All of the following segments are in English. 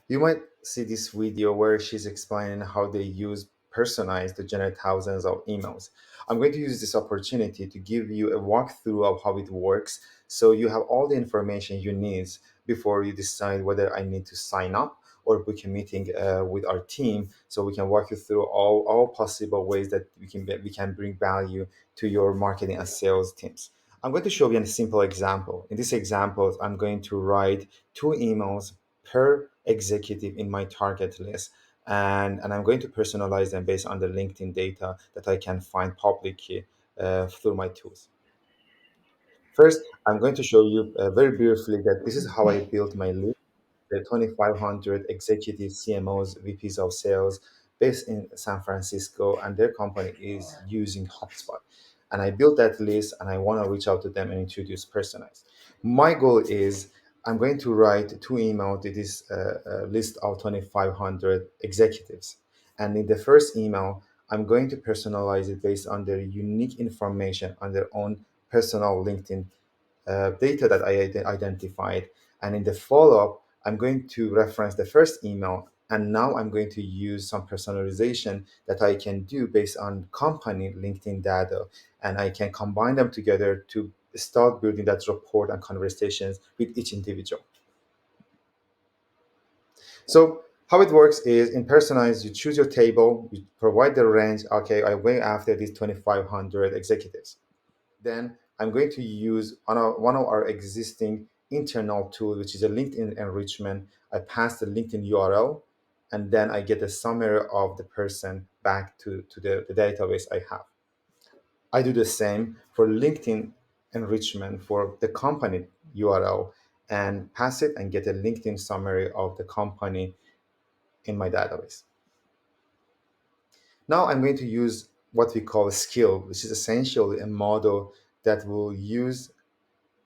You might see this video where she's explaining how they use Personize to generate thousands of emails. I'm going to use this opportunity to give you a walkthrough of how it works so you have all the information you need before you decide whether I need to sign up or book a meeting with our team so we can walk you through all possible ways that we can bring value to your marketing and sales teams. I'm going to show you a simple example. In this example, I'm going to write two emails per executive in my target list. And I'm going to personalize them based on the LinkedIn data that I can find publicly through my tools. First, I'm going to show you very briefly that this is how I built my list, the 2,500 executive CMOs, VPs of sales based in San Francisco, and their company is using HubSpot. And I built that list and I want to reach out to them and introduce Personalized. My goal is I'm going to write two emails to this list of 2,500 executives. And in the first email, I'm going to personalize it based on their unique information on their own personal LinkedIn data that I identified. And in the follow up, I'm going to reference the first email. And now I'm going to use some personalization that I can do based on company LinkedIn data. And I can combine them together to start building that rapport and conversations with each individual. So how it works is in Personalize, you choose your table, you provide the range. Okay, I went after these 2,500 executives. Then I'm going to use one of our existing internal tools, which is a LinkedIn enrichment. I pass the LinkedIn URL, and then I get a summary of the person back to the database I have. I do the same for LinkedIn enrichment for the company URL and pass it and get a LinkedIn summary of the company in my database. Now I'm going to use what we call a skill, which is essentially a model that will use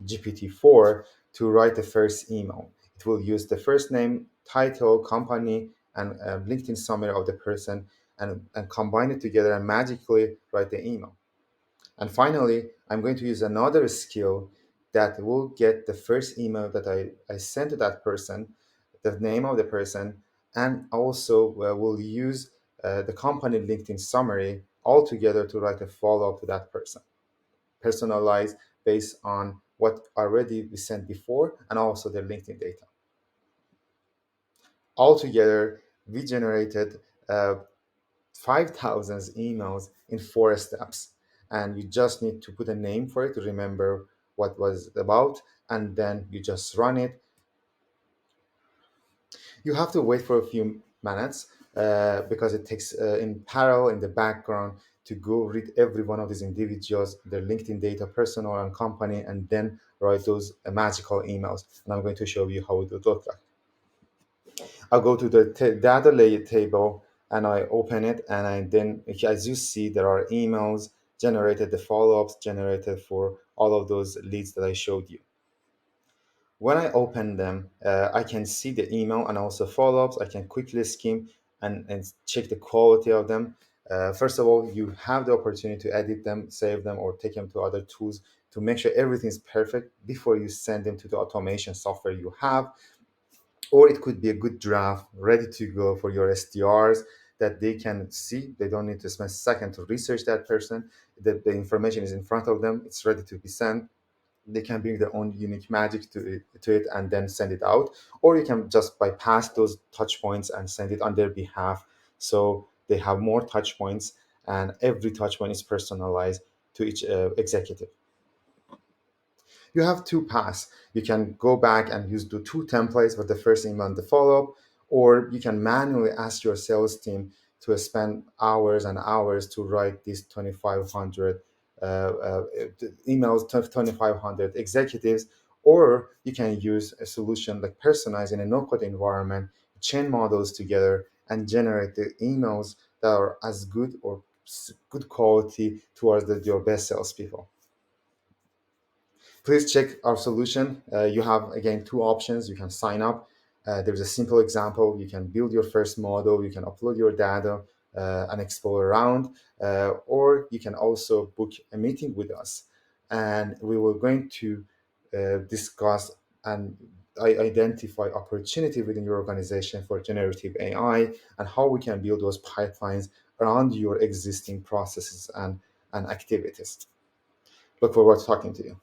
GPT-4 to write the first email. It will use the first name, title, company, and a LinkedIn summary of the person and combine it together and magically write the email. And finally, I'm going to use another skill that will get the first email that I sent to that person, the name of the person, and also will use the company LinkedIn summary all together to write a follow up to that person, personalized based on what already we sent before and also their LinkedIn data. Altogether, we generated 5,000 emails in 4 steps. And you just need to put a name for it to remember what was about, and then you just run it. You have to wait for a few minutes because it takes in parallel in the background to go read every one of these individuals, their LinkedIn data, personal and company, and then write those magical emails. And I'm going to show you how it would look like. I'll go to the data layer table and I open it, and I then, as you see, there are emails generated, the follow-ups generated for all of those leads that I showed you. When I open them, I can see the email and also follow-ups. I can quickly skim and check the quality of them. First of all, you have the opportunity to edit them, save them, or take them to other tools to make sure everything is perfect before you send them to the automation software you have. Or it could be a good draft ready to go for your SDRs that they can see. They don't need to spend a second to research that person. The information is in front of them. It's ready to be sent. They can bring their own unique magic to it and then send it out. Or you can just bypass those touch points and send it on their behalf. So they have more touch points, and every touch point is personalized to each executive. You have two paths. You can go back and use the two templates with the first email and the follow-up, or you can manually ask your sales team to spend hours and hours to write these 2,500 emails, 2,500 executives, or you can use a solution like Personize in a no-code environment, chain models together, and generate the emails that are as good or good quality towards your best salespeople. Please check our solution. You have, again, two options. You can sign up. There's a simple example. You can build your first model. You can upload your data and explore around. Or you can also book a meeting with us. And we will going to discuss and identify opportunity within your organization for generative AI, and how we can build those pipelines around your existing processes and activities. Look forward to talking to you.